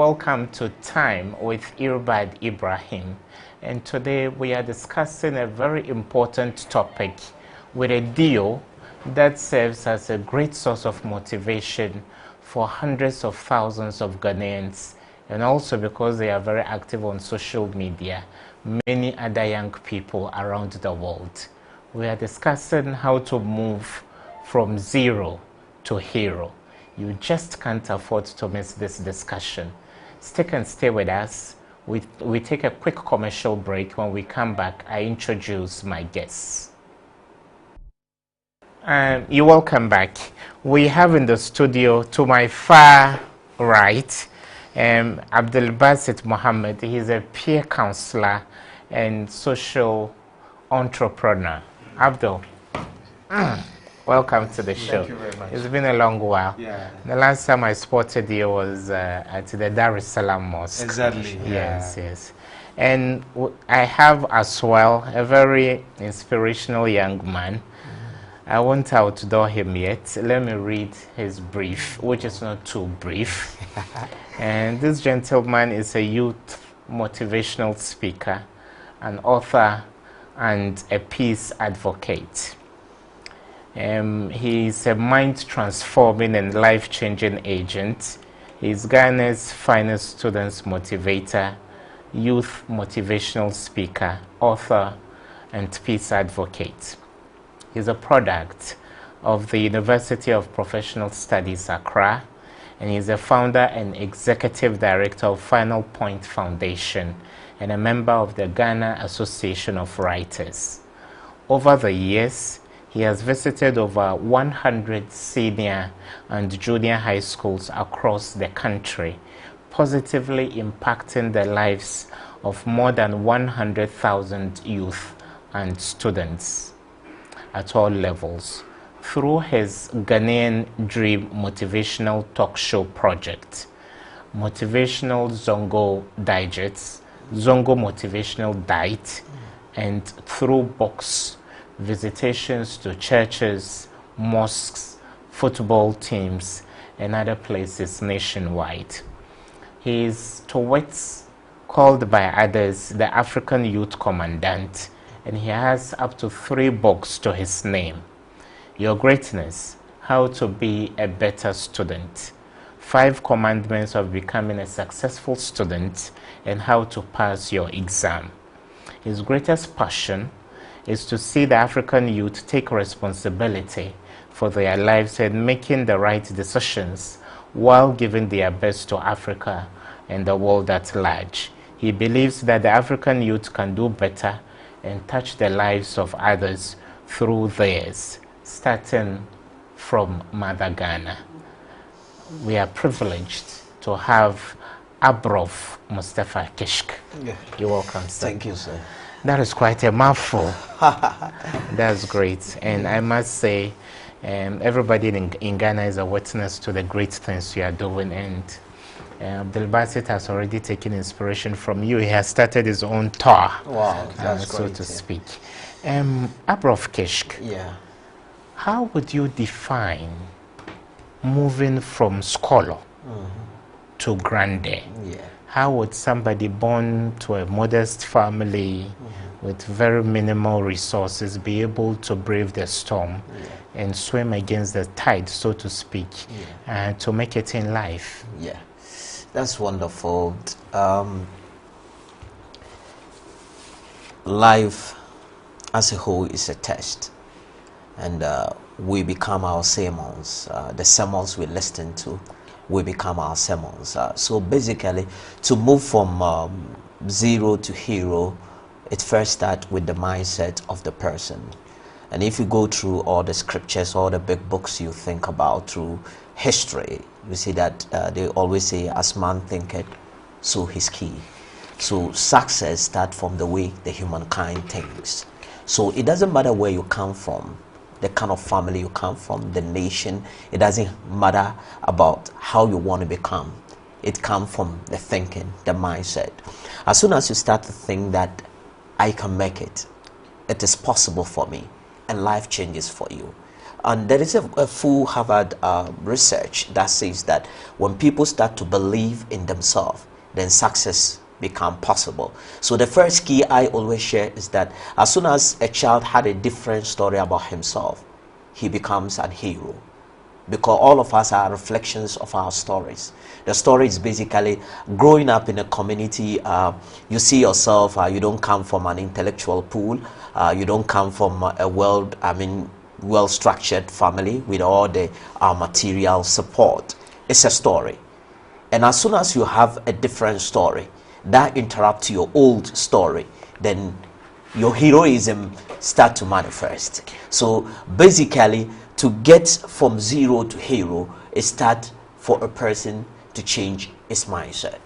welcome to Time with Irbad Ibrahim. And today we are discussing a very important topic with a deal that serves as a great source of motivation for hundreds of thousands of Ghanaians, and also because they are very active on social media, many other young people around the world. We are discussing how to move from zero to hero. You just can't afford to miss this discussion. Stick and stay with us. We take a quick commercial break. When we come back, I introduce my guests. You're welcome back. We have in the studio to my far right, Abdul Basit Mohammed. He's a peer counselor and social entrepreneur. Abdul. Welcome to the show. Thank you very much. It's been a long while. Yeah. The last time I spotted you was at the Dar es Salaam Mosque. Exactly. Yes, yes. And I have as well a very inspirational young man. I won't outdoor him yet. Let me read his brief, which is not too brief. And this gentleman is a youth motivational speaker, an author, and a peace advocate. He is a mind-transforming and life-changing agent. He's Ghana's finest students motivator, youth motivational speaker, author, and peace advocate. He's a product of the University of Professional Studies, Accra, and he's a founder and executive director of Final Point Foundation and a member of the Ghana Association of Writers. Over the years, he has visited over 100 senior and junior high schools across the country, positively impacting the lives of more than 100,000 youth and students at all levels through his Ghanaian Dream Motivational Talk Show project, Motivational Zongo Digits, Zongo Motivational Diet, and through books, visitations to churches, mosques, football teams, and other places nationwide. He is, to wits, called by others the African Youth Commandant, and he has up to 3 books to his name. Your Greatness, How to Be a Better Student, 5 Commandments of Becoming a Successful Student, and How to Pass Your Exam. His greatest passion is to see the African youth take responsibility for their lives and making the right decisions while giving their best to Africa and the world at large. He believes that the African youth can do better and touch the lives of others through theirs, starting from Mother Ghana. We are privileged to have Abrof Mustafa Kishk. Yeah. You're welcome, sir. Thank you, sir. That is quite a mouthful. That's great. And I must say, everybody in Ghana is a witness to the great things you are doing. And Abdul Basit has already taken inspiration from you. He has started his own tour, Wow, that's so great, to yeah. speak. Abrof Kishk, Yeah. how would you define moving from scholar to grande? Yeah. How would somebody born to a modest family with very minimal resources be able to brave the storm and swim against the tide, so to speak, to make it in life? Yeah. That's wonderful. Life as a whole is a test, and we become our sermons. The sermons we listen to, we become our sermons. So basically, to move from zero to hero, it first starts with the mindset of the person. And if you go through all the scriptures, all the big books you think about through history, you see that they always say, as man thinketh, so his key. So success starts from the way the humankind thinks. So it doesn't matter where you come from, the kind of family you come from, the nation. It doesn't matter about how you want to become. It comes from the thinking, the mindset. As soon as you start to think that I can make it, it is possible for me, and life changes for you. And there is a full Harvard research that says that when people start to believe in themselves, then success become possible. So the first key I always share is that as soon as a child had a different story about himself, he becomes a hero. Because all of us are reflections of our stories. The story is basically growing up in a community. You see yourself, you don't come from an intellectual pool, you don't come from a well-structured family with all the material support. It's a story. And as soon as you have a different story that interrupts your old story, then your heroism start to manifest. So basically, to get from zero to hero, it starts for a person to change his mindset.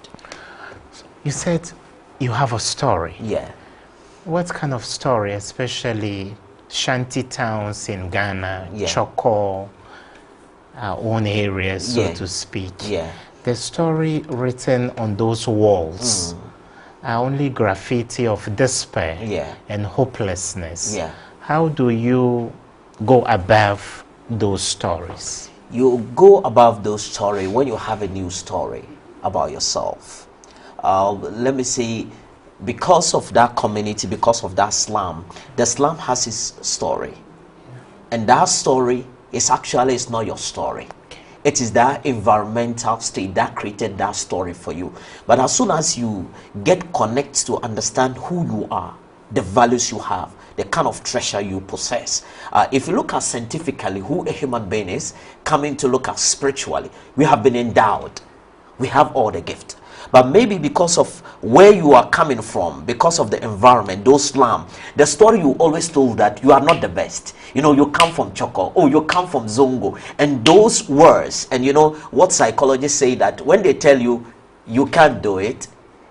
You said you have a story. Yeah. What kind of story, especially shanty towns in Ghana, Yeah. Choko, our own areas, so Yeah. to speak? Yeah. The story written on those walls are only graffiti of despair Yeah. and hopelessness. Yeah. How do you go above those stories? You go above those stories when you have a new story about yourself. Let me say, because of that community, because of that slum, the slum has its story. And that story is actually, it's not your story. It is that environmental state that created that story for you. But as soon as you get connected to understand who you are, the values you have, the kind of treasure you possess. If you look at scientifically who a human being is, coming to look at spiritually, we have been endowed. We have all the gift. But maybe because of where you are coming from, because of the environment, those slum, the story you always told that you are not the best. You know, you come from Choko, oh, you come from Zongo. And those words, and you know what psychologists say, that when they tell you you can't do it,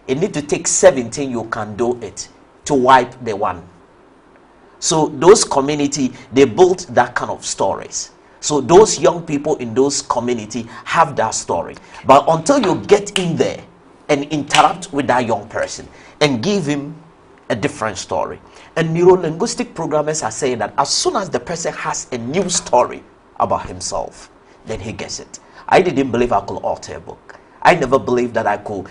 it need to take 17 you can do it to wipe the one. So those community, they built that kind of stories. So those young people in those community have that story. But until you get in there and interact with that young person and give him a different story. And neuro-linguistic programmers are saying that as soon as the person has a new story about himself, then he gets it. I didn't believe I could author a book. I never believed that I could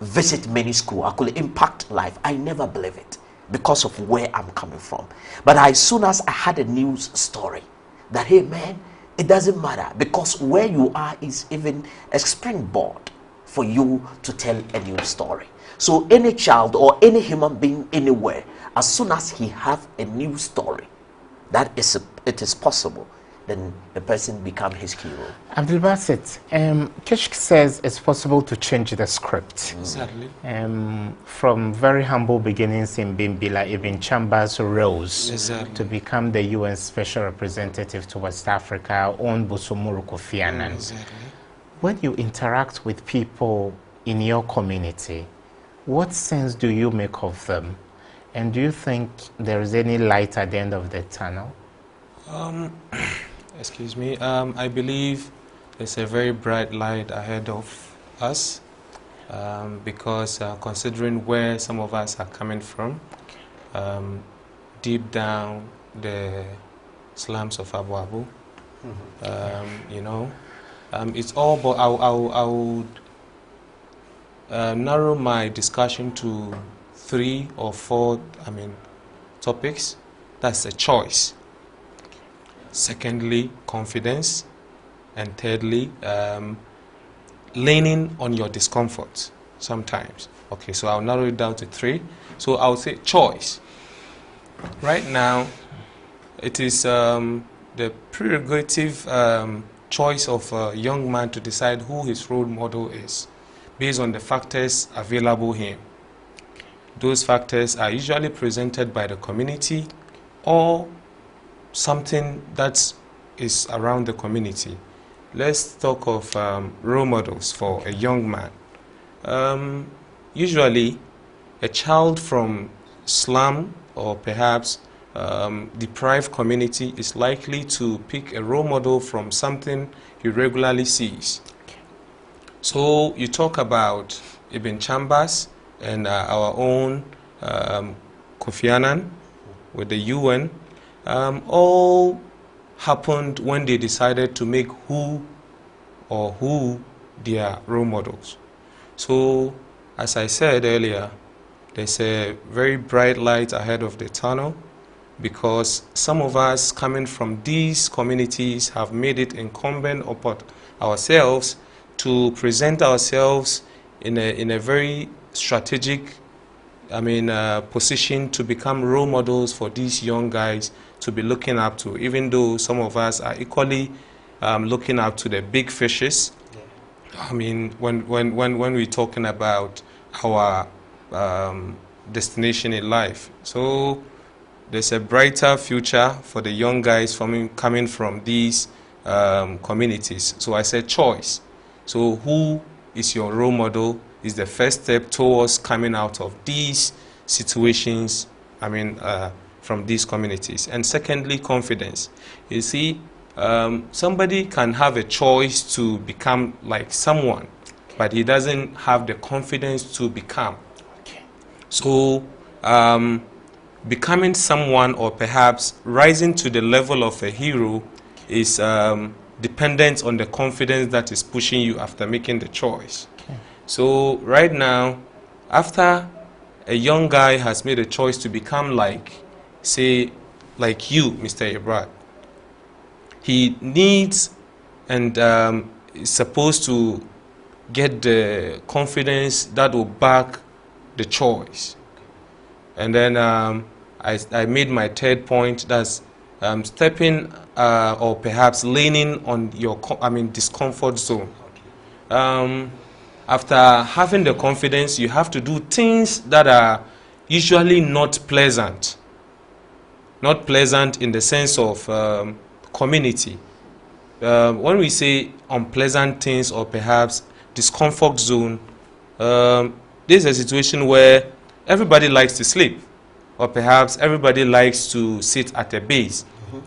visit many schools. I could impact life. I never believed it because of where I'm coming from. But as soon as I had a news story, that hey man, it doesn't matter, because where you are is even a springboard for you to tell a new story. So any child or any human being anywhere, as soon as he have a new story, it is possible, then the person become his hero. Abdul Basit, Kishk says it's possible to change the script. Exactly. From very humble beginnings in Bimbila, Ibn Chambers rose to become the UN Special Representative to West Africa, on Bosomuru Kofi Annan. Exactly. When you interact with people in your community, what sense do you make of them? And do you think there is any light at the end of the tunnel? Excuse me. I believe there's a very bright light ahead of us because considering where some of us are coming from, deep down the slums of Abu Abu, you know, it's all. But I would narrow my discussion to 3 or 4. Topics. That's a choice. Secondly, confidence. And thirdly, leaning on your discomfort sometimes. Okay, so I'll narrow it down to 3. So I'll say choice. Right now, it is the prerogative choice of a young man to decide who his role model is based on the factors available him. Those factors are usually presented by the community or something that is around the community. Let's talk of role models for a young man. Usually, a child from slum or perhaps deprived community is likely to pick a role model from something he regularly sees. So you talk about Ibn Chambers and our own Kofi Annan with the UN, all happened when they decided to make who their role models. So, as I said earlier, there's a very bright light ahead of the tunnel, because some of us coming from these communities have made it incumbent upon ourselves to present ourselves in a very strategic, position to become role models for these young guys to be looking up to, even though some of us are equally looking up to the big fishes. Yeah. I mean, when we're talking about our destination in life. So there's a brighter future for the young guys coming from these communities. So I said choice. So who is your role model is the first step towards coming out of these situations, from these communities. And secondly, confidence. You see, somebody can have a choice to become like someone, but he doesn't have the confidence to become. Okay. So becoming someone, or perhaps rising to the level of a hero, is dependent on the confidence that is pushing you after making the choice. Okay. So right now, after a young guy has made a choice to become like you, Mr. Ebrard, he needs and is supposed to get the confidence that will back the choice. And then I made my third point, that's stepping or perhaps leaning on your discomfort zone. After having the confidence, you have to do things that are usually not pleasant. Not pleasant in the sense of community. When we say unpleasant things or perhaps discomfort zone, this is a situation where everybody likes to sleep, or perhaps everybody likes to sit at a base. Mm-hmm.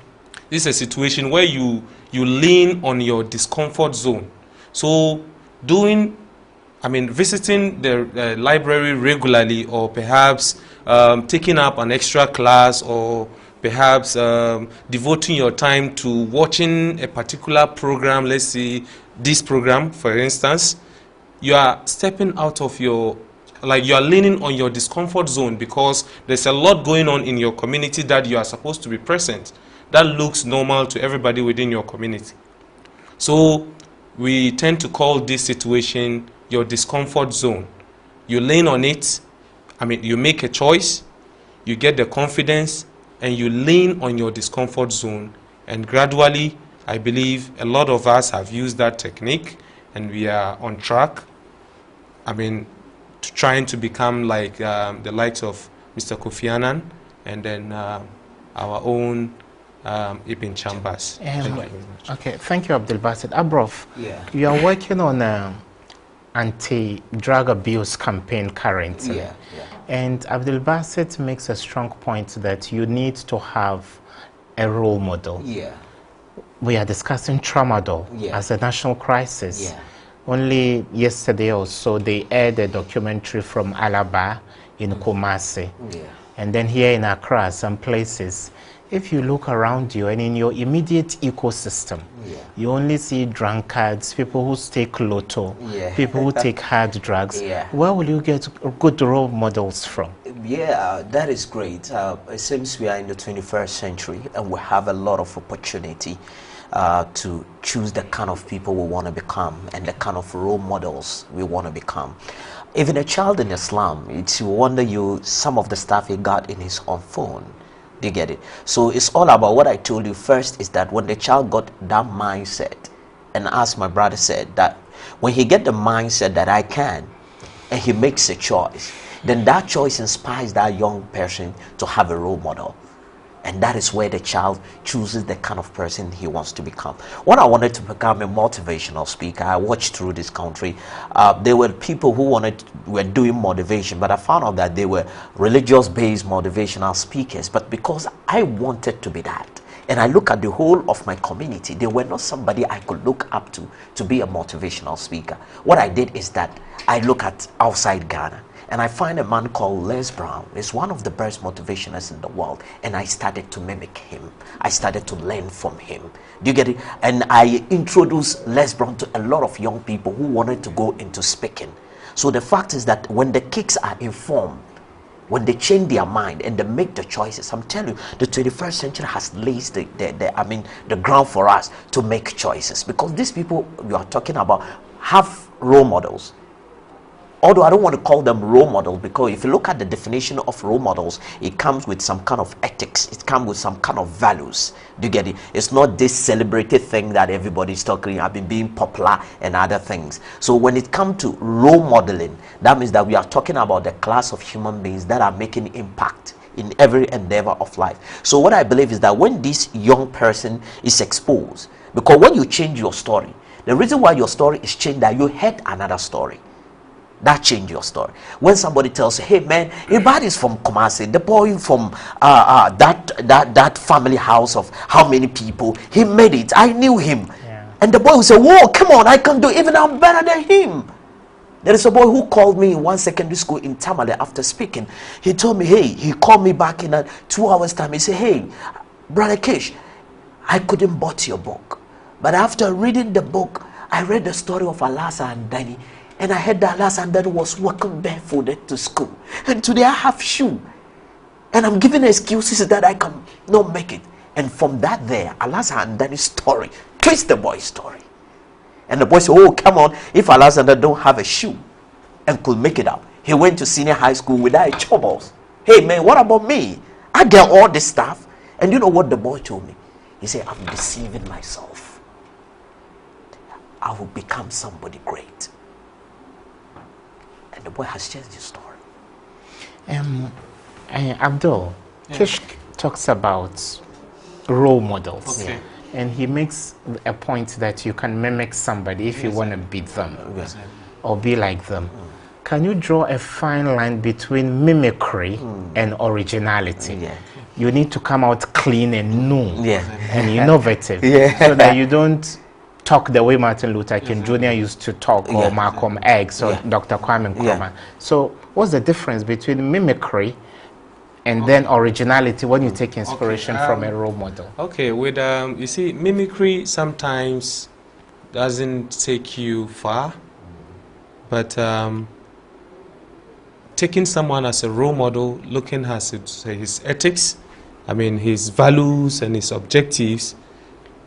This is a situation where you lean on your discomfort zone. So visiting the library regularly, or perhaps taking up an extra class, or perhaps devoting your time to watching a particular program, let's say this program, for instance, you are stepping out of you are leaning on your discomfort zone, because there's a lot going on in your community that you are supposed to be present. That looks normal to everybody within your community. So we tend to call this situation your discomfort zone. You lean on it, you make a choice, you get the confidence, and you lean on your discomfort zone. And gradually, I believe a lot of us have used that technique, and we are on track. Trying to become like the likes of Mr. Kofi Annan, and then our own Ibn Chambers. Thank you very much. Okay, thank you, Abdul Basit. Abrof, yeah. You are working on anti-drug abuse campaign currently. Yeah, yeah. And Abdul Basit makes a strong point that you need to have a role model. Yeah. We are discussing tramadol as a national crisis. Yeah. Only yesterday or so, they aired a documentary from Alaba in Kumasi. Yeah. And then here in Accra, some places, if you look around you and in your immediate ecosystem, you only see drunkards, people who take lotto, people who take hard drugs. Where will you get good role models from? Yeah, that is great. It seems we are in the 21st century, and we have a lot of opportunity to choose the kind of people we want to become and the kind of role models we want to become. Even a child in Islam, it's wonder some of the stuff he got in his own phone. Do you get it? So it's all about what I told you first, is that when the child got that mindset, and as my brother said, that when he get the mindset that I can, and he makes a choice, then that choice inspires that young person to have a role model. And that is where the child chooses the kind of person he wants to become. When I wanted to become a motivational speaker, I watched through this country. There were people who were doing motivation, but I found out that they were religious-based motivational speakers. But because I wanted to be that, and I look at the whole of my community, they were not somebody I could look up to be a motivational speaker. What I did is that I look at outside Ghana, and I find a man called Les Brown. He's one of the best motivationalists in the world, and I started to mimic him. I started to learn from him. Do you get it? And I introduced Les Brown to a lot of young people who wanted to go into speaking. So the fact is that when the kids are informed, when they change their mind and they make the choices, I'm telling you, the 21st century has laid the ground for us to make choices, because these people you are talking about have role models. Although I don't want to call them role models, because if you look at the definition of role models, it comes with some kind of ethics, it comes with some kind of values. Do you get it? It's not this celebrated thing that everybody's talking about, being popular and other things. So when it comes to role modeling, that means that we are talking about the class of human beings that are making impact in every endeavor of life. So what I believe is that when this young person is exposed, because when you change your story, the reason why your story is changed, that you heard another story that change your story. When somebody tells you, hey man, Irbad is from Kumasi, the boy from that family house of how many people, he made it, I knew him. Yeah. And the boy will say, whoa, come on, I can do it, even I'm better than him. There is a boy who called me in one secondary school in Tamale after speaking. He told me, hey, he called me back in 2 hours time. He said, hey, Brother Kish, I couldn't bought your book, but after reading the book, I read the story of Alasa and Danny. And I heard that Alasa and Danny was walking barefooted to school. And today I have shoe. And I'm giving excuses that I can not make it. And from that there, Alasa and Danny's story, twist the boy's story. And the boy said, oh, come on, if Alasa and Danny don't have a shoe and could make it up. He went to senior high school without chobbles. Hey man, what about me? I get all this stuff. And you know what the boy told me? He said, I'm deceiving myself. I will become somebody great. And the boy has changed his story. Abdul, yeah. Kish talks about role models. Okay. And he makes a point that you can mimic somebody if you want to beat them or be like them. Can you draw a fine line between mimicry and originality? Yeah. You need to come out clean and new and innovative Yeah. so that you don't talk the way Martin Luther King Jr. used to talk, or Malcolm X, or Dr. Kwame Nkrumah. So what's the difference between mimicry and then originality when you take inspiration from a role model? Okay, with you see, mimicry sometimes doesn't take you far, but taking someone as a role model, looking at his ethics, I mean his values and his objectives,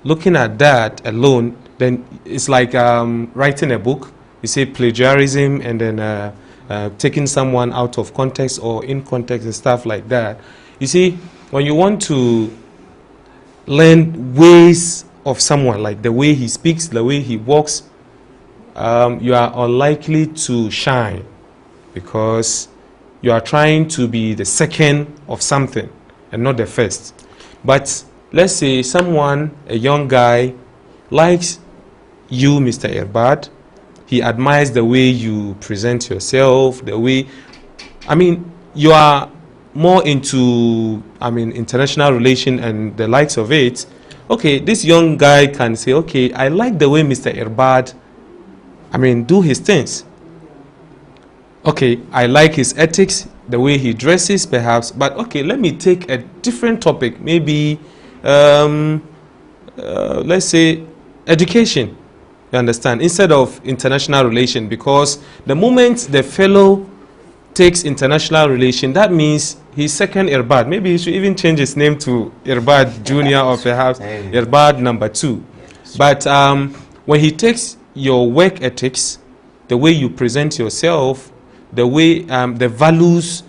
looking at that alone, then it's like writing a book. You say plagiarism, and then taking someone out of context or in context and stuff like that. You see, when you want to learn ways of someone, like the way he speaks, the way he walks, you are unlikely to shine, because you are trying to be the second of something and not the first. But let's say someone, a young guy, likes you, Mr. Irbad. He admires the way you present yourself, the way, I mean, you are more into, I mean, international relation and the likes of it. Okay, this young guy can say, okay, I like the way Mr. Irbad, I mean, do his things. Okay, I like his ethics, the way he dresses perhaps, but okay, let me take a different topic, maybe, let's say, education. You understand? Instead of international relation, because the moment the fellow takes international relation, that means he's second Irbad. Maybe he should even change his name to Irbad Junior or perhaps Irbad number 2. Yes. But when he takes your work ethics, the way you present yourself, the way the values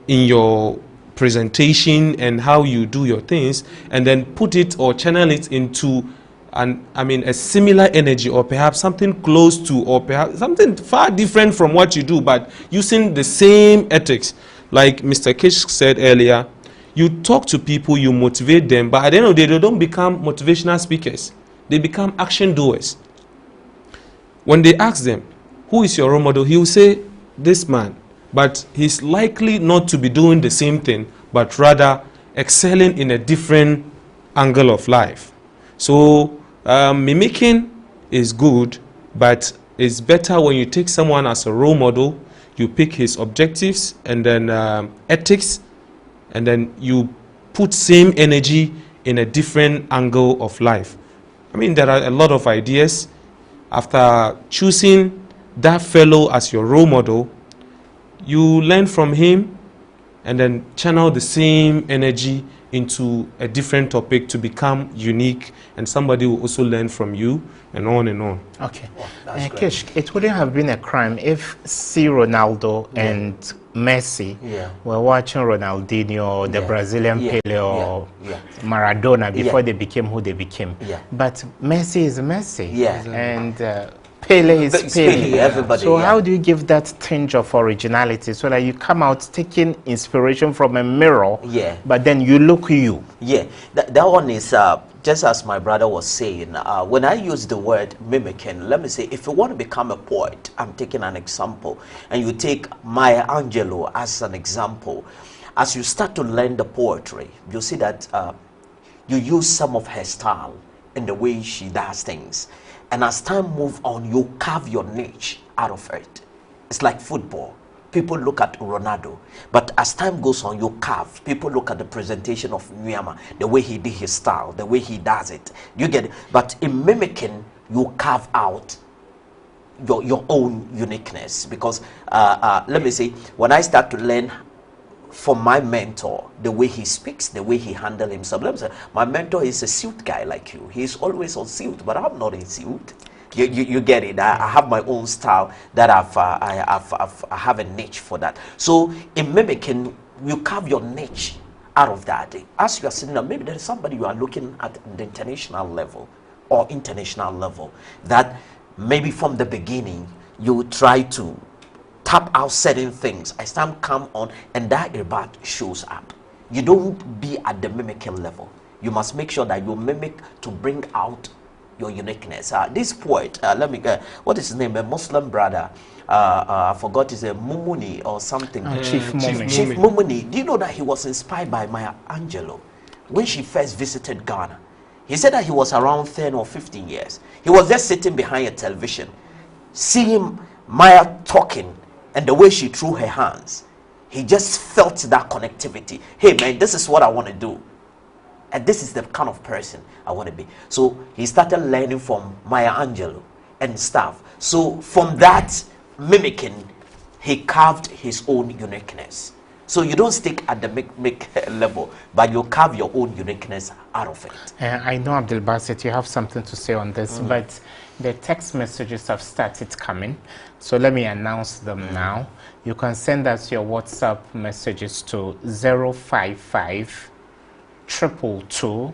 in your presentation and how you do your things, and then put it or channel it into a similar energy, or perhaps something close to, or perhaps something far different from what you do, but using the same ethics. Like Mr. Kish said earlier, you talk to people, you motivate them, but at the end of the day, they don't become motivational speakers. They become action doers. When they ask them, who is your role model? He will say, this man. But he's likely not to be doing the same thing, but rather excelling in a different angle of life. So mimicking is good, but it's better when you take someone as a role model, you pick his objectives and then ethics, and then you put same energy in a different angle of life. I mean, there are a lot of ideas. After choosing that fellow as your role model, you learn from him and then channel the same energy into a different topic to become unique, and somebody will also learn from you, and on and on. Okay. Kish, it wouldn't have been a crime if C. Ronaldo and Messi were watching Ronaldinho, the Brazilian Pele, or Maradona before they became who they became. But Messi is Messi. And Pele is Pele. Everybody, so how do you give that tinge of originality so that you come out taking inspiration from a mirror, but then you look you? That one is just as my brother was saying. When I use the word mimicking, let me say, if you want to become a poet, I'm taking an example, and you take Maya Angelou as an example. As you start to learn the poetry, you see that you use some of her style in the way she does things. And as time moves on, you carve your niche out of it. It's like football. People look at Ronaldo, but as time goes on, you carve. People look at the presentation of Nyama, the way he did his style, the way he does it. You get it? But in mimicking, you carve out your own uniqueness. Because let me say, when I start to learn from my mentor, the way he speaks, the way he handles himself. Let me say, my mentor is a suit guy like you. He's always on suit, but I'm not in suit. You get it. I have my own style that I have a niche for that. So in mimicking, you carve your niche out of that. As you are sitting down, maybe there is somebody you are looking at the international level or international level that maybe from the beginning you try to tap out certain things. As time come on and that earbud shows up, you don't be at the mimicking level. You must make sure that you mimic to bring out your uniqueness. This poet, let me what is his name? A Muslim brother. I forgot his name, Mumuni or something. Chief Mumuni. Chief Mumuni. Do you know that he was inspired by Maya Angelou when she first visited Ghana? He said that he was around 10 or 15 years. He was just sitting behind a television, seeing Maya talking, and the way she threw her hands, he just felt that connectivity. Hey man, this is what I want to do. And this is the kind of person I want to be. So he started learning from Maya Angelou and stuff. So from that mimicking, he carved his own uniqueness. So you don't stick at the make level, but you carve your own uniqueness out of it. I know, Abdul Basit, you have something to say on this, but the text messages have started coming. So let me announce them now. You can send us your WhatsApp messages to 055 222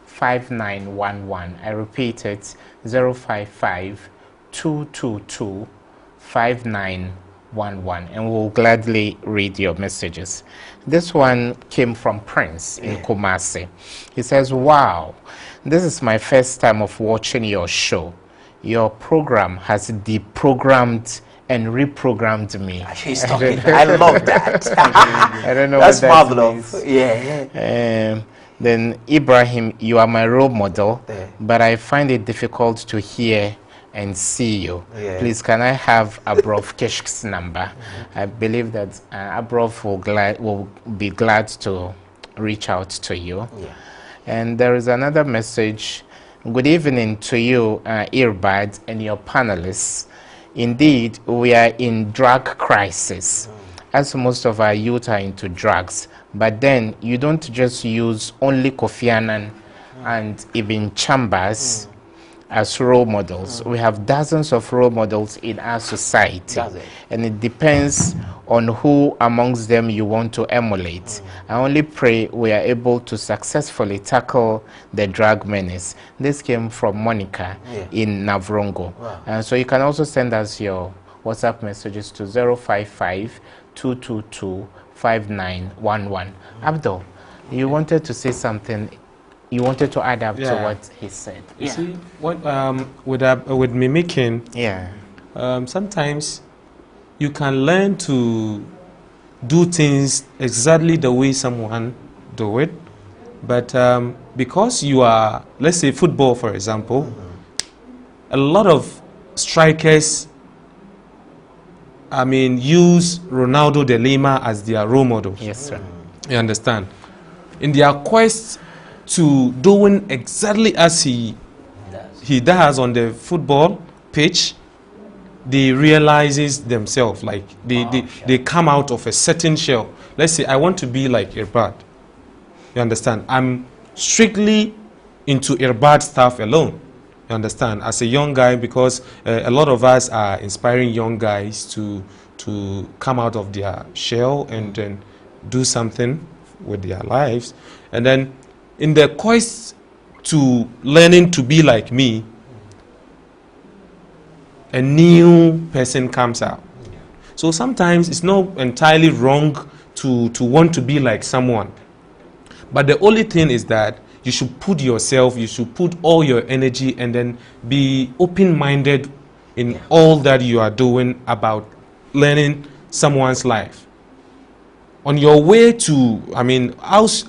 5911. I repeat it, 055 222 5911, and we'll gladly read your messages. This one came from Prince in Kumasi. He says, wow, this is my first time of watching your show. Your program has deprogrammed and reprogrammed me. He's talking. I love that. I don't know That's what that marvelous. means. Yeah. Then Ibrahim, you are my role model, but I find it difficult to hear and see you. Please, can I have Abrov Keshk's number? I believe that Abrov will be glad to reach out to you. And there is another message. Good evening to you, Earbud, and your panelists. Indeed, we are in drug crisis, as most of our youth are into drugs. But then you don't just use only Kofi Annan and Ibn Chambers as role models. We have dozens of role models in our society, and it depends on who amongst them you want to emulate. I only pray we are able to successfully tackle the drug menace. This came from Monica in Navrongo. And so you can also send us your WhatsApp messages to 055 222 5911. Abdul, you wanted to say something. You wanted to add up to what he said. You see, what with mimicking, sometimes you can learn to do things exactly the way someone do it, but because you are, let's say football for example, a lot of strikers use Ronaldo de Lima as their role models. Yes, sir. You understand? In their quest to doing exactly as he does on the football pitch, they realizes themselves, like they come out of a certain shell. Let's say I want to be like Irbad. You understand? I'm strictly into Irbad stuff alone. You understand? As a young guy, because a lot of us are inspiring young guys to come out of their shell and then do something with their lives. And then in the quest to learning to be like me, a new person comes out. So sometimes it's not entirely wrong to want to be like someone. But the only thing is that you should put yourself, you should put all your energy and then be open-minded in all that you are doing about learning someone's life. On your way to,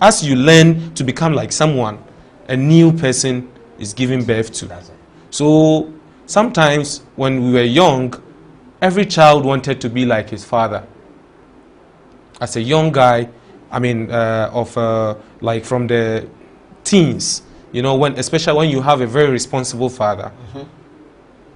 as you learn to become like someone, a new person is giving birth to. So sometimes when we were young, every child wanted to be like his father. As a young guy, like from the teens, especially when you have a very responsible father,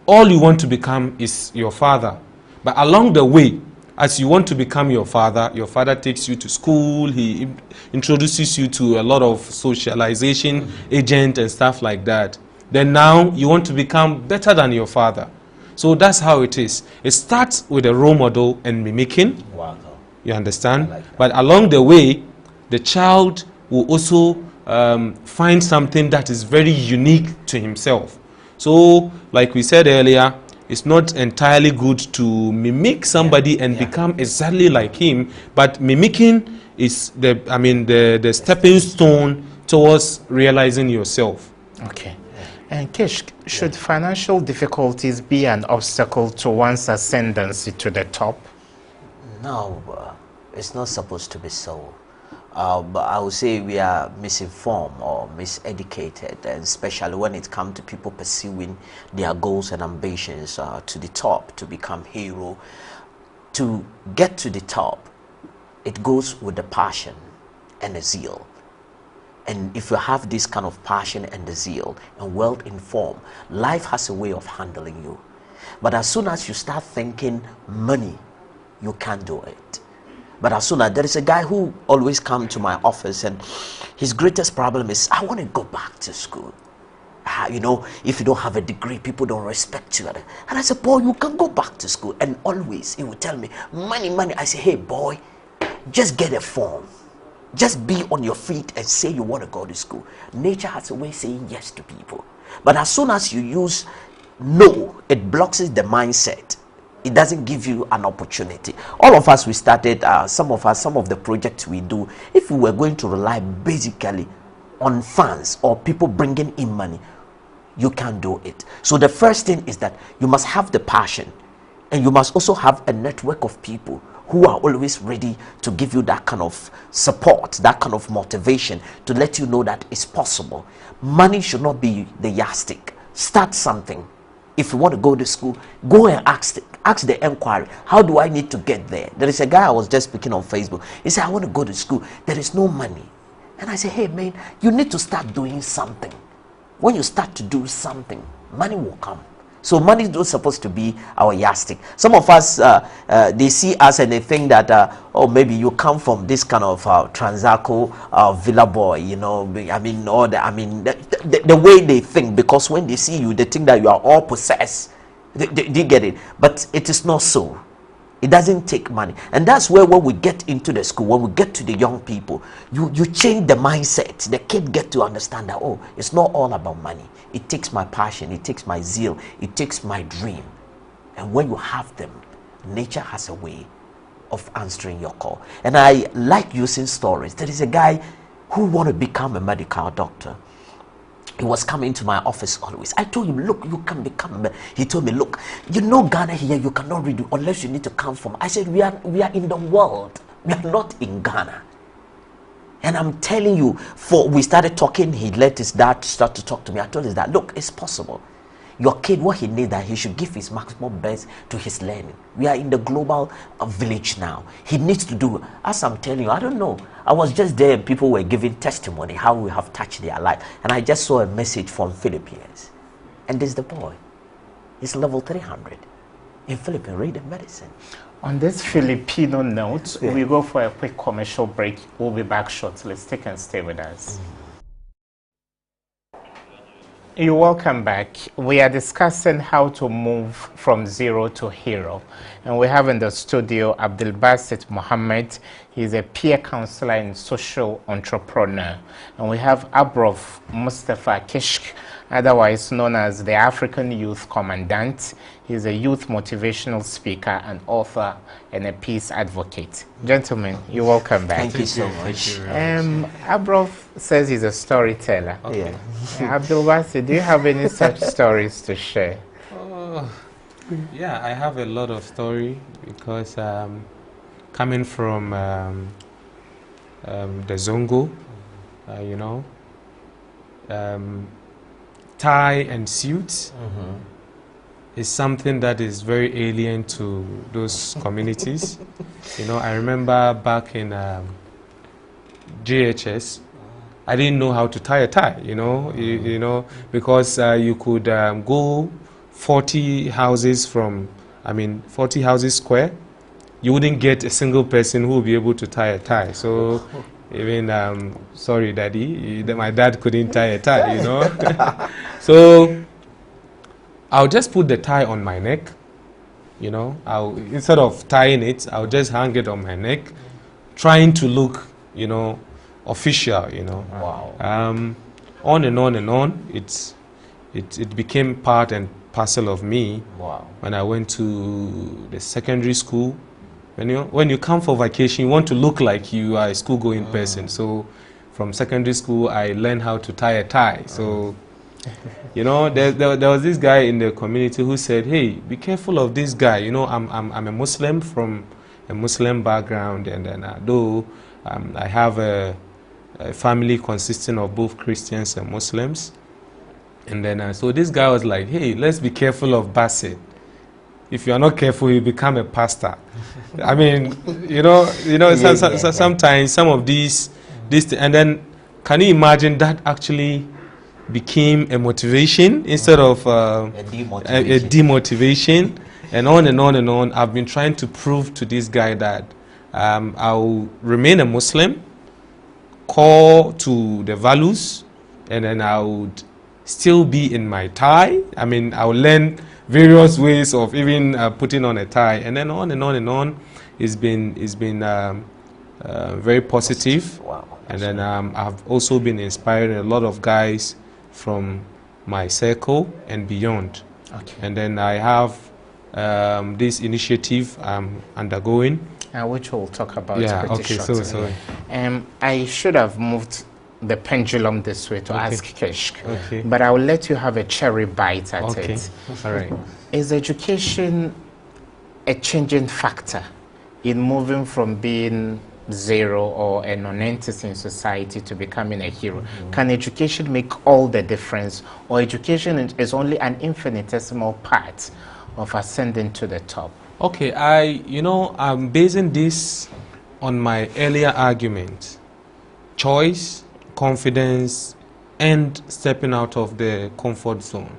all you want to become is your father. But along the way, as you want to become your father takes you to school, he introduces you to a lot of socialization agent and stuff like that. Then now you want to become better than your father. So that's how it is. It starts with a role model and mimicking. Wow. You understand? Like but along the way, the child will also find something that is very unique to himself. So, like we said earlier, it's not entirely good to mimic somebody and become exactly like him, but mimicking is the stepping stone towards realizing yourself. Okay. And Kish, should financial difficulties be an obstacle to one's ascendancy to the top? No, it's not supposed to be so. But I would say we are misinformed or miseducated, and especially when it comes to people pursuing their goals and ambitions to the top, to become hero. To get to the top, it goes with the passion and the zeal. And if you have this kind of passion and the zeal and well-informed, life has a way of handling you. But as soon as you start thinking money, you can't do it. But as soon as there is a guy who always comes to my office and his greatest problem is, I want to go back to school. If you don't have a degree, people don't respect you. And I said, boy, you can go back to school. And always he would tell me, money, money. I say, hey, boy, just get a form. Just be on your feet and say you want to go to school. Nature has a way of saying yes to people. But as soon as you use no, it blocks the mindset. It doesn't give you an opportunity. All of us, we started, some of the projects we do, if we were going to rely basically on funds or people bringing in money, you can't do it. So the first thing is that you must have the passion, and you must also have a network of people who are always ready to give you that kind of support, that kind of motivation to let you know that it's possible. Money should not be the yardstick. Start something. If you want to go to school, go and ask the inquiry. How do I need to get there? There is a guy I was just speaking on Facebook. He said, I want to go to school. There is no money. And I said, hey, man, you need to start doing something. When you start to do something, money will come. So money is not supposed to be our yardstick. Some of us, they see us and they think that, oh, maybe you come from this kind of Transaco villa boy, the way they think, because when they see you, they think that you are all possessed. They get it. But it is not so. It doesn't take money. And that's where when we get into the school, when we get to the young people, you change the mindset. The kid get to understand that, oh, it's not all about money. It takes my passion, it takes my zeal, it takes my dream. And when you have them, nature has a way of answering your call. And I like using stories. There is a guy who want to become a medical doctor. He was coming to my office always. I told him, look, you can become. He told me, look, Ghana here, you cannot read unless you need to come from. I said, we are in the world. We are not in Ghana. And I'm telling you, we started talking. He let his dad start to talk to me. I told his dad, look, it's possible. Your kid, what he needs, that he should give his maximum best to his learning. We are in the global village now. He needs to do, as I'm telling you, I don't know. I was just there and people were giving testimony how we have touched their life. And I just saw a message from Philippines. And this is the boy. He's level 300 in Philippines, reading medicine. On this Filipino note, we go for a quick commercial break. We'll be back shortly. Stick and stay with us. You're welcome back. We are discussing how to move from zero to hero. And we have in the studio Abdul Basit Mohammed. He's a peer counselor and social entrepreneur. And we have Abrof Mustafa Kishk, otherwise known as the African Youth Commandant. He's a youth motivational speaker and author and a peace advocate. Gentlemen, you're welcome back. Thank you so much. Abrof says he's a storyteller. Okay. Yeah. Abdul Basit, do you have any such stories to share? Yeah, I have a lot of story because coming from the Zongo, you know, tie and suits is something that is very alien to those communities. You know, I remember back in JHS, I didn't know how to tie a tie, you know, because you could go 40 houses from, 40 houses square, you wouldn't get a single person who would be able to tie a tie. So even, sorry, Daddy, my dad couldn't tie a tie, you know. So I'll just put the tie on my neck, you know. Instead of tying it, I'll just hang it on my neck, trying to look, you know, official, you know. Wow. On and on and on, it became part and parcel of me. Wow. When I went to the secondary school. When you come for vacation, you want to look like you are a school-going person. So from secondary school, I learned how to tie a tie. So, you know, there was this guy in the community who said, hey, be careful of this guy. You know, I'm a Muslim from a Muslim background, and then though I have a family consisting of both Christians and Muslims. And then, so this guy was like, hey, let's be careful of Basit. If you are not careful, you become a pastor. I mean, you know, sometimes some of these, and then can you imagine that actually became a motivation instead of a demotivation, and on and on and on. I've been trying to prove to this guy that I'll remain a Muslim, core to the values, and then I would still be in my tie. I mean, I'll learn various ways of even putting on a tie, and then on and on and on. It's been very positive. Wow. And then I've also been inspiring a lot of guys from my circle and beyond. Okay. And then I have this initiative I'm undergoing, which we'll talk about. Yeah. Pretty Okay. shortly. So I should have moved the pendulum this way to ask Kishk, Okay. but I will let you have a cherry bite at Okay. it. All right. Is education a changing factor in moving from being zero or a non-entity in society to becoming a hero? Can education make all the difference, or education is only an infinitesimal part of ascending to the top? Okay, I'm basing this on my earlier argument. Choice, confidence, and stepping out of the comfort zone.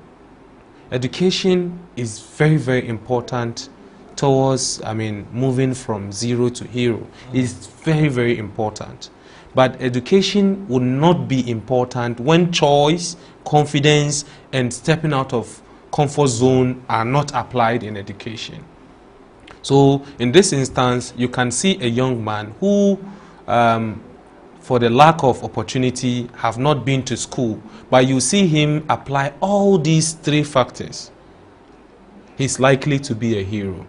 Education is very, very important towards, moving from zero to hero. It's very, very important. But education would not be important when choice, confidence, and stepping out of comfort zone are not applied in education. So in this instance, you can see a young man who, for the lack of opportunity, have not been to school, but you see him apply all these three factors. He's likely to be a hero.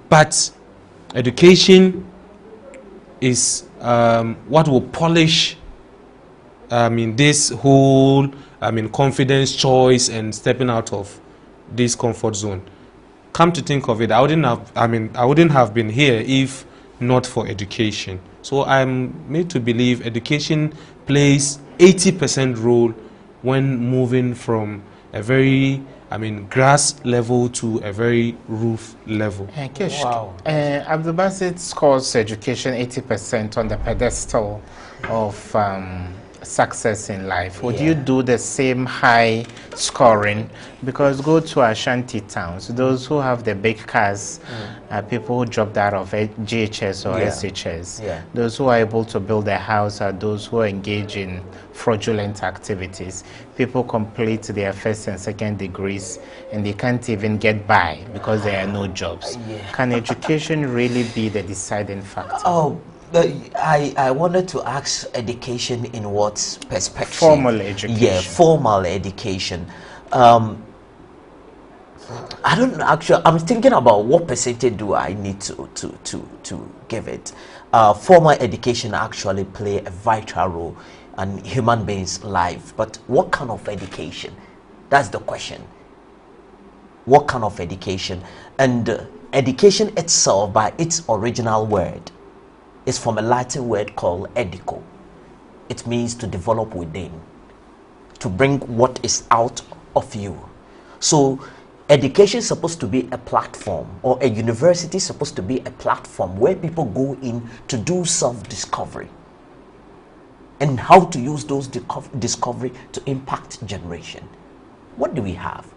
But education is what will polish this whole confidence, choice, and stepping out of this comfort zone. Come to think of it, I wouldn't have been here if not for education. So I'm made to believe education plays 80% role when moving from a very I mean, grass level to a very roof level. Wow. Abdulbasit scores education 80% on the pedestal of success in life. Would you do the same high scoring? Because go to Ashanti towns, those who have the big cars are people who dropped out of GHS or SHS. Those who are able to build a house are those who engage in fraudulent activities. People complete their first and second degrees and they can't even get by because there are no jobs. Can education really be the deciding factor? Oh, I wanted to ask education in what perspective? Formal education. Yeah, formal education. I don't know, actually, I'm thinking about what percentage do I need to give it. Formal education actually play a vital role in human beings' life, but what kind of education? That's the question. What kind of education? And education itself, by its original word, is from a Latin word called educo. It means to develop within, to bring what is out of you. So education is supposed to be a platform, or a university is supposed to be a platform where people go in to do self-discovery and how to use those discovery to impact generation. What do we have?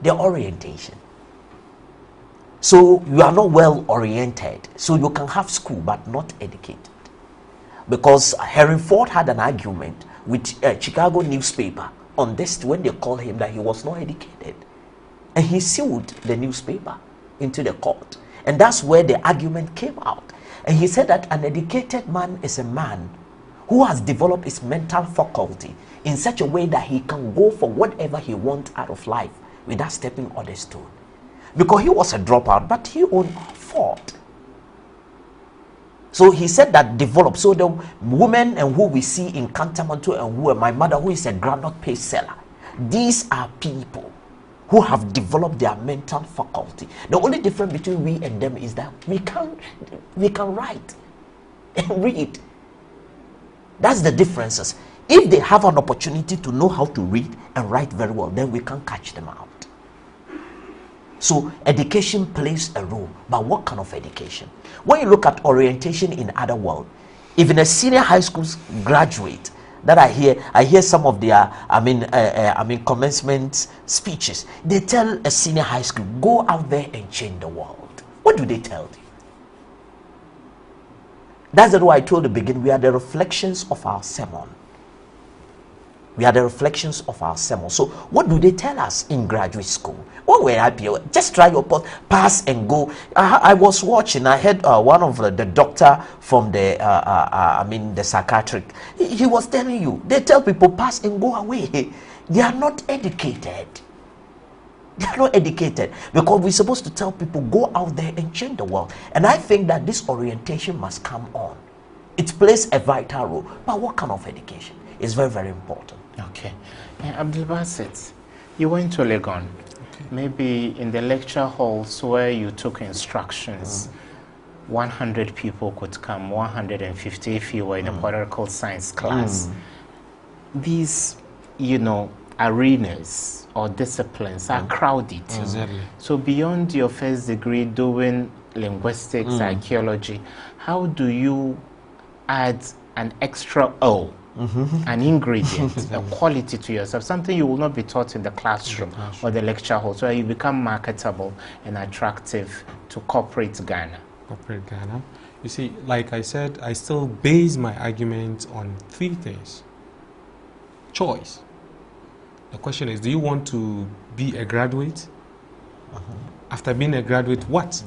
The orientation. So you are not well oriented, so you can have school but not educated. Because Henry Ford had an argument with a Chicago newspaper on this when they called him that he was not educated, and he sued the newspaper into the court, and that's where the argument came out. And he said that an educated man is a man who has developed his mental faculty in such a way that he can go for whatever he wants out of life without stepping on a stone. Because he was a dropout, but he owned Ford. So he said that develop. So the women and who we see in Kantamanto and who are my mother, who is a groundnut paste seller, these are people who have developed their mental faculty. The only difference between we and them is that we can write and read. That's the differences. If they have an opportunity to know how to read and write very well, then we can catch them out. So education plays a role, but what kind of education? When you look at orientation in other world, even a senior high school graduate that I hear some of their commencement speeches. They tell a senior high school, go out there and change the world. What do they tell you? That's why I told you begin. We are the reflections of our sermon. We are the reflections of our sermon. So what do they tell us in graduate school? When we're happy, just try your pass and go. I was watching, I heard one of the doctor from the the psychiatric. He was telling you, they tell people pass and go away. They are not educated. They are not educated, because we're supposed to tell people go out there and change the world. And I think that this orientation must come on. It plays a vital role. But what kind of education is very, very important. Okay. Abdulbasit, you went to Legon. Okay. Maybe in the lecture halls where you took instructions, 100 people could come, 150 if you were in a political science class. These, arenas or disciplines are crowded. Exactly. So beyond your first degree doing linguistics, archaeology, how do you add an extra O? An ingredient, a quality to yourself, something you will not be taught in the classroom or the lecture hall, so you become marketable and attractive to corporate Ghana. Corporate Ghana. You see, like I said, I still base my argument on 3 things. Choice. The question is, do you want to be a graduate? After being a graduate, what?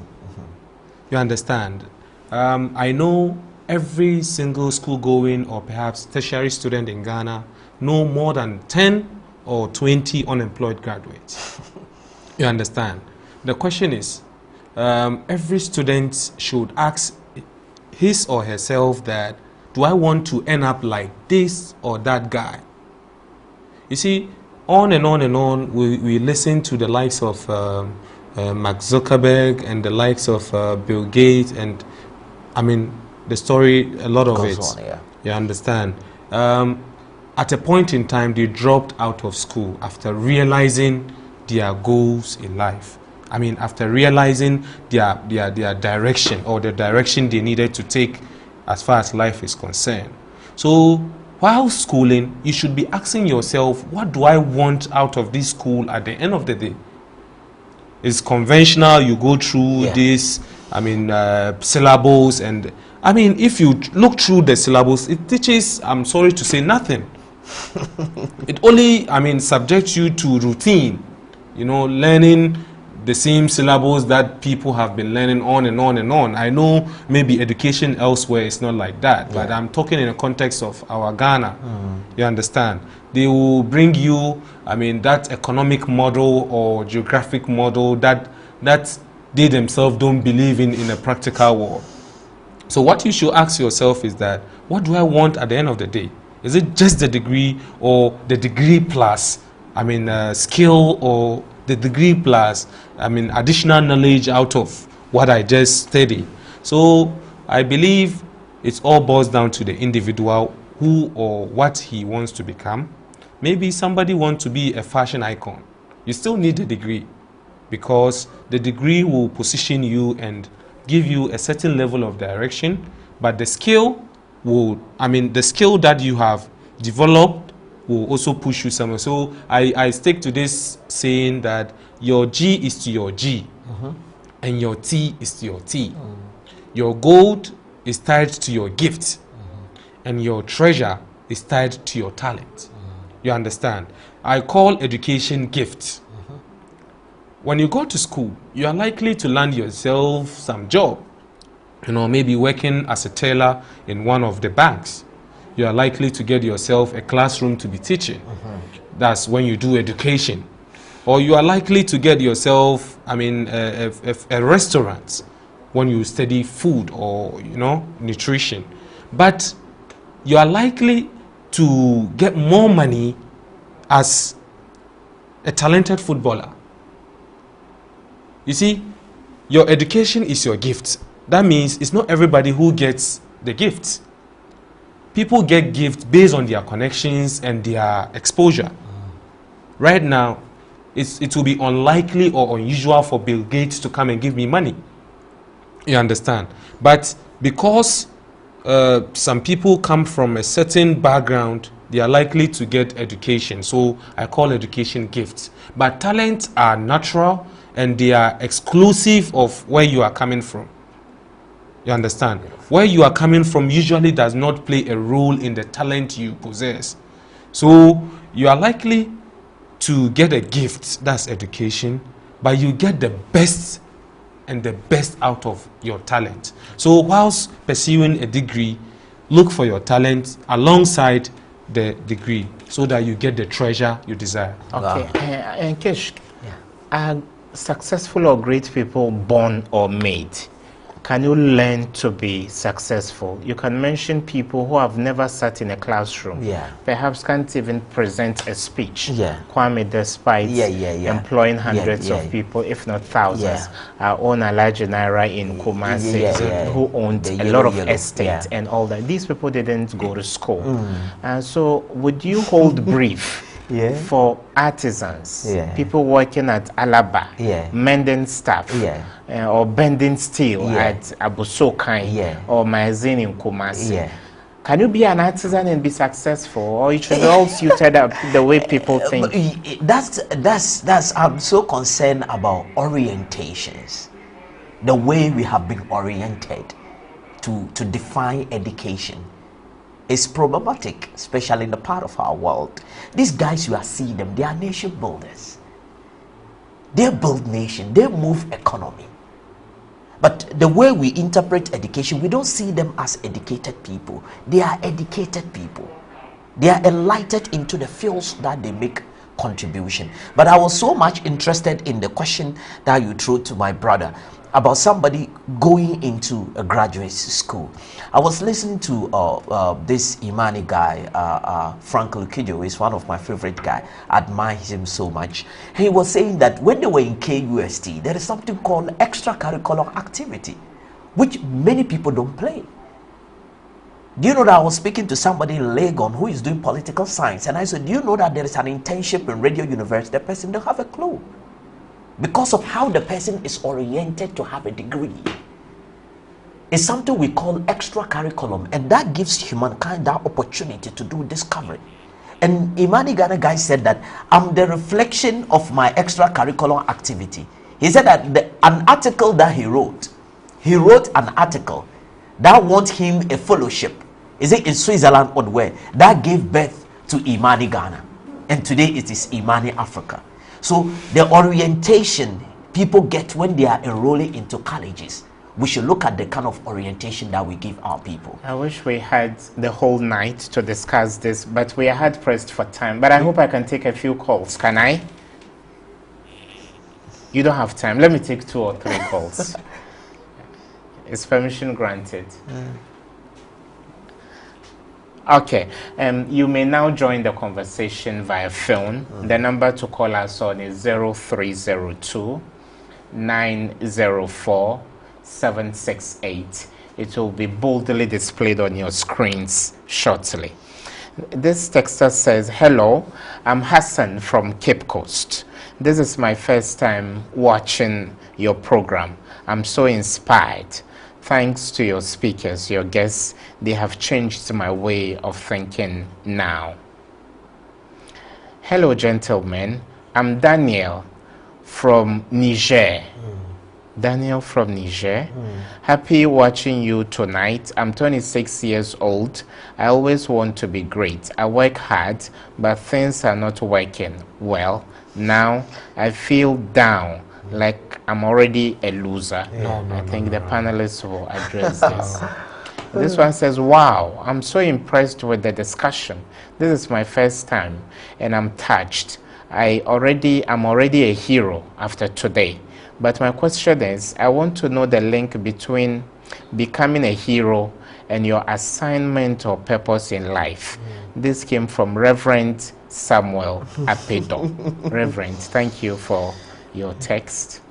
You understand? I know every single school-going or perhaps tertiary student in Ghana know more than 10 or 20 unemployed graduates. You understand? The question is, every student should ask his or herself that, do I want to end up like this or that guy? You see, on and on and on, we listen to the likes of Mark Zuckerberg and the likes of Bill Gates, and the story, a lot of it. You understand? At a point in time, they dropped out of school after realizing their goals in life. I mean, after realizing their direction, or the direction they needed to take as far as life is concerned. So while schooling, you should be asking yourself, what do I want out of this school at the end of the day? It's conventional, you go through this, I mean, syllables, and I mean, if you look through the syllables, it teaches, I'm sorry to say, nothing. It only, I mean, subjects you to routine, you know, learning the same syllables that people have been learning on and on and on. I know maybe education elsewhere is not like that, but I'm talking in the context of our Ghana. You understand? They will bring you, I mean, that economic model or geographic model that they themselves don't believe in a practical world. So what you should ask yourself is that, what do I want at the end of the day? Is it just the degree, or the degree plus, I mean, skill, or the degree plus, I mean, additional knowledge out of what I just studied? So I believe it all boils down to the individual, who or what he wants to become. Maybe somebody wants to be a fashion icon. You still need a degree, because the degree will position you and give you a certain level of direction, but the skill will, I mean, the skill that you have developed will also push you somewhere. So I stick to this saying that your G is to your G, and your T is to your T. Your gold is tied to your gift, and your treasure is tied to your talent. You understand? I call education gift. When you go to school, you are likely to land yourself some job. You know, maybe working as a teller in one of the banks. You are likely to get yourself a classroom to be teaching. That's when you do education. Or you are likely to get yourself, I mean, a restaurant when you study food or, you know, nutrition. But you are likely to get more money as a talented footballer. You see, your education is your gift. That means it's not everybody who gets the gift. People get gifts based on their connections and their exposure. Right now, it will be unlikely or unusual for Bill Gates to come and give me money. You understand? But because some people come from a certain background, they are likely to get education. So I call education gifts. But talents are natural, and they are exclusive of where you are coming from. You understand? Where you are coming from usually does not play a role in the talent you possess. So you are likely to get a gift, that's education, but you get the best and the best out of your talent. So whilst pursuing a degree, look for your talent alongside the degree, so that you get the treasure you desire. Okay. And Kesh, are successful or great people born or made? Can you learn to be successful? You can mention people who have never sat in a classroom, perhaps can't even present a speech. Kwame, despite employing hundreds of people, if not thousands, our own Alhaji Naira in Kumasi, who owned a lot of estates and all that. These people didn't go to school. And so would you hold brief for artisans, people working at Alaba, mending stuff, or bending steel at Abusokan or Mazin in Kumasi? Can you be an artisan and be successful, or it should be all suited up the way people think? That's I'm so concerned about orientations, the way we have been oriented to define education. Is problematic, especially in the part of our world. These guys, you are seeing them, they are nation builders. They build nation, they move economy. But the way we interpret education, we don't see them as educated people. They are educated people. They are enlightened into the fields that they make contribution. But I was so much interested in the question that you threw to my brother about somebody going into a graduate school. I was listening to this Imani guy, Frank Lukijo, is one of my favorite guys. I admire him so much. He was saying that when they were in KUST, there is something called extracurricular activity, which many people don't play. Do you know that I was speaking to somebody in Legon who is doing political science, and I said, do you know that there is an internship in Radio University? The person don't have a clue. because of how the person is oriented to have a degree. It's something we call extra curriculum, and that gives humankind that opportunity to do discovery. And Imani Ghana guy said that I'm the reflection of my extra curriculum activity. He said that an article that he wrote an article that won him a fellowship, is it in Switzerland or where, that gave birth to Imani Ghana, and today it is Imani Africa. So the orientation people get when they are enrolling into colleges, we should look at the kind of orientation that we give our people. I wish we had the whole night to discuss this, but we are hard pressed for time. But I hope I can take a few calls. Can I? You don't have time. Let me take 2 or 3 calls. Is permission granted? Okay. You may now join the conversation via phone. The number to call us on is 0302 904 768. It will be boldly displayed on your screens shortly. This texter says, hello, I'm Hassan from Cape Coast. This is my first time watching your program. I'm so inspired. Thanks to your speakers, your guests, they have changed my way of thinking now. Hello, gentlemen. I'm Daniel from Niger. Daniel from Niger. Happy watching you tonight. I'm 26 years old. I always want to be great. I work hard, but things are not working well. Now I feel down, like I'm already a loser. I think the panelists will address this. This one says, wow, I'm so impressed with the discussion. This is my first time and I'm touched. I'm already a hero after today. But my question is, I want to know the link between becoming a hero and your assignment or purpose in life. This came from Reverend Samuel Apedo. Reverend, thank you for your text.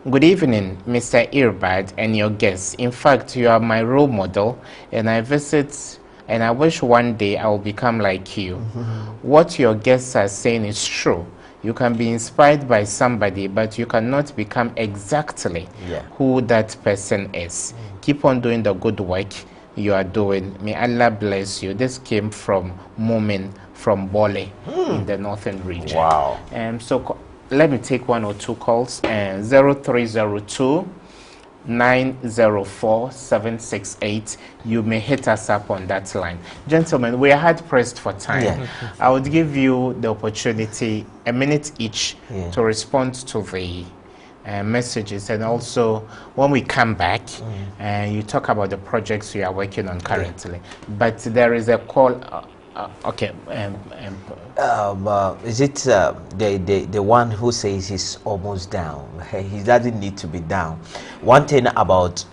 Good evening, Mr. Irbad and your guests. In fact, you are my role model, and I wish one day I will become like you. What your guests are saying is true. You can be inspired by somebody, but you cannot become exactly who that person is. Keep on doing the good work you are doing. May Allah bless you. This came from Momin from Bole in the northern region. Wow. So let me take 1 or 2 calls. 0302 904 768. You may hit us up on that line. Gentlemen, we are hard pressed for time. I would give you the opportunity, a minute each, to respond to the messages, and also when we come back you talk about the projects you are working on currently. But there is a call. Okay. Is it the one who says he's almost down? He doesn't need to be down. One thing about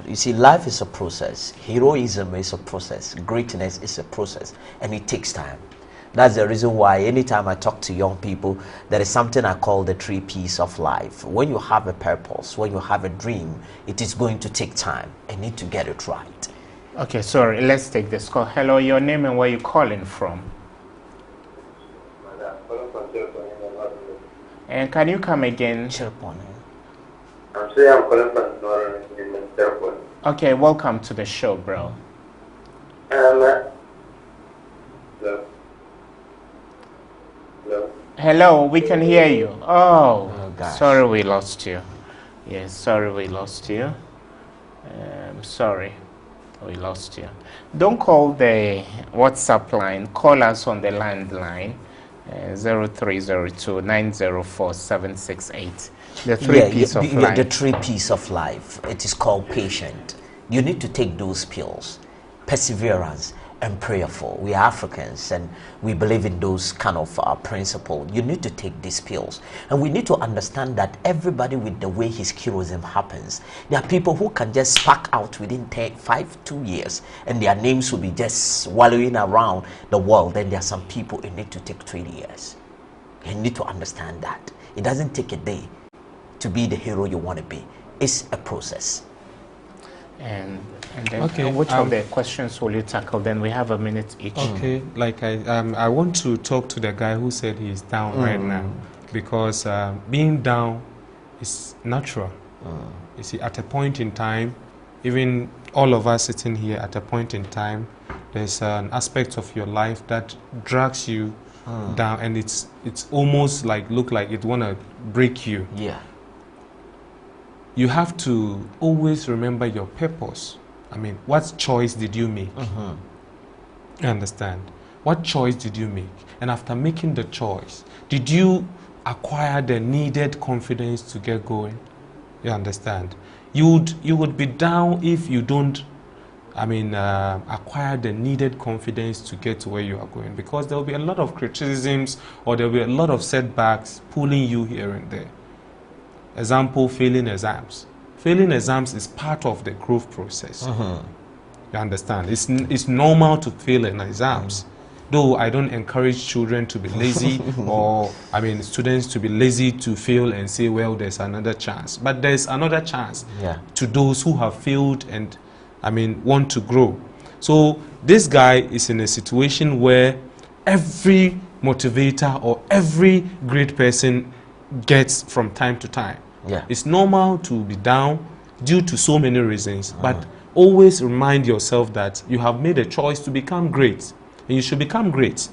you see, life is a process. Heroism is a process. Greatness is a process, and it takes time. That's the reason why anytime I talk to young people, there is something I call the 3 P's of life. When you have a purpose, when you have a dream, it is going to take time and need to get it right. Okay, sorry, let's take this call. Hello, your name and where you calling from? And can you come again? I'm saying I'm calling from Northern. Okay, welcome to the show, bro. Hello. Hello, we can hear you. Oh gosh. Sorry we lost you. Yes, sorry we lost you. Sorry. We lost you. Don't call the WhatsApp line. Call us on the landline, 0302 904 768. The 3 P's of life. The 3 P's of life. It is called patient. You need to take those pills. Perseverance and prayerful. We are Africans and we believe in those kind of principles. You need to take these pills, and we need to understand that everybody with the way his heroism happens. There are people who can just spark out within 2 years and their names will be just wallowing around the world. Then there are some people it need to take 20 years. You need to understand that it doesn't take a day to be the hero you want to be. It's a process. And then which of the questions will you tackle? Then we have a minute each. Okay, like I want to talk to the guy who said he's down right now. because being down is natural. You see, at a point in time, even all of us sitting here at a point in time, there's an aspect of your life that drags you down, and it's almost like look like it want to break you. Yeah. You have to always remember your purpose. I mean, what choice did you make? You understand? What choice did you make? And after making the choice, did you acquire the needed confidence to get going? You understand? You would be down if you don't, acquire the needed confidence to get to where you are going, because there will be a lot of criticisms, or there will be a lot of setbacks pulling you here and there. Example, failing exams. Failing exams is part of the growth process. You understand? It's normal to fail in exams. Though I don't encourage children to be lazy, or students to be lazy to fail and say, well, there's another chance. But there's another chance to those who have failed and want to grow. So this guy is in a situation where every motivator or every great person gets from time to time. It's normal to be down due to so many reasons, but always remind yourself that you have made a choice to become great, and you should become great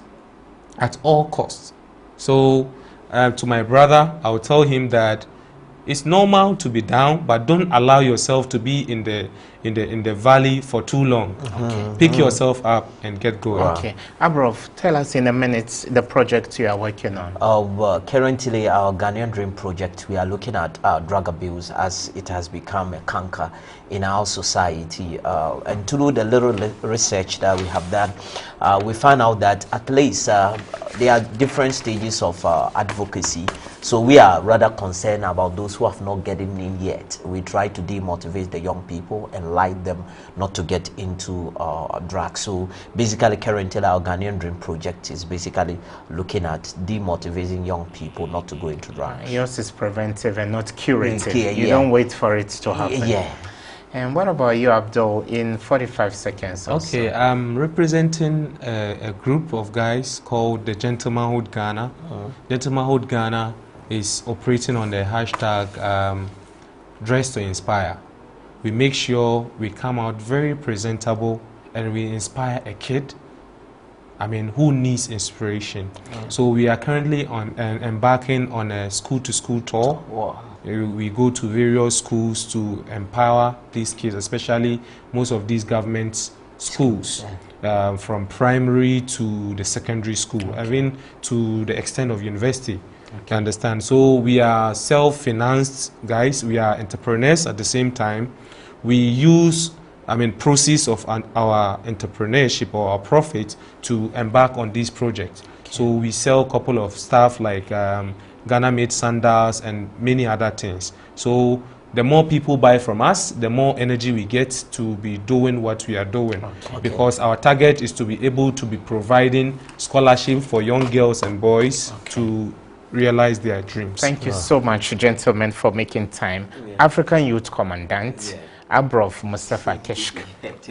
at all costs. So to my brother, I will tell him that it's normal to be down, but don't allow yourself to be in the valley for too long. Pick yourself up and get going. Okay. Abrof, tell us in a minute the project you are working on. Currently, our Ghanaian Dream project, we are looking at drug abuse, as it has become a canker in our society. And through the little research that we have done, we found out that at least there are different stages of advocacy. So we are rather concerned about those who have not gotten in yet. We try to demotivate the young people and light them not to get into drugs. So basically, currently our Ghanaian Dream project is basically looking at demotivating young people not to go into drugs. Yours is preventive and not curative. You don't wait for it to happen. And what about you, Abdul, in 45 seconds? Okay, I'm representing a group of guys called the Gentlemanhood Ghana. Gentlemanhood Ghana is operating on the hashtag Dress to Inspire. We make sure we come out very presentable and we inspire a kid, who needs inspiration. So we are currently embarking on a school-to-school tour. We go to various schools to empower these kids, especially most of these government schools, from primary to the secondary school, even to the extent of university. You understand? So we are self-financed guys. We are entrepreneurs at the same time. We use proceeds of our entrepreneurship or our profit to embark on these projects. So we sell a couple of stuff like Ghana-made sandals and many other things. So the more people buy from us, the more energy we get to be doing what we are doing. Because our target is to be able to be providing scholarship for young girls and boys to realize their dreams. Thank you so much, gentlemen, for making time. African Youth Commandant, Abrof Mustafa Keshk,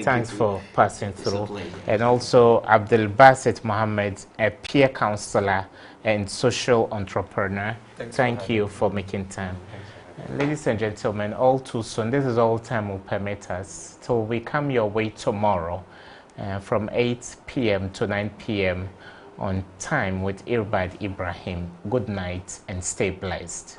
thanks for passing through. And also Abdul Basit Mohammed, a peer counselor and social entrepreneur. Thank you for making time. Ladies and gentlemen, all too soon, this is all time will permit us till we come your way tomorrow from 8 p.m. to 9 p.m. on Time with Irbad Ibrahim. Good night and stay blessed.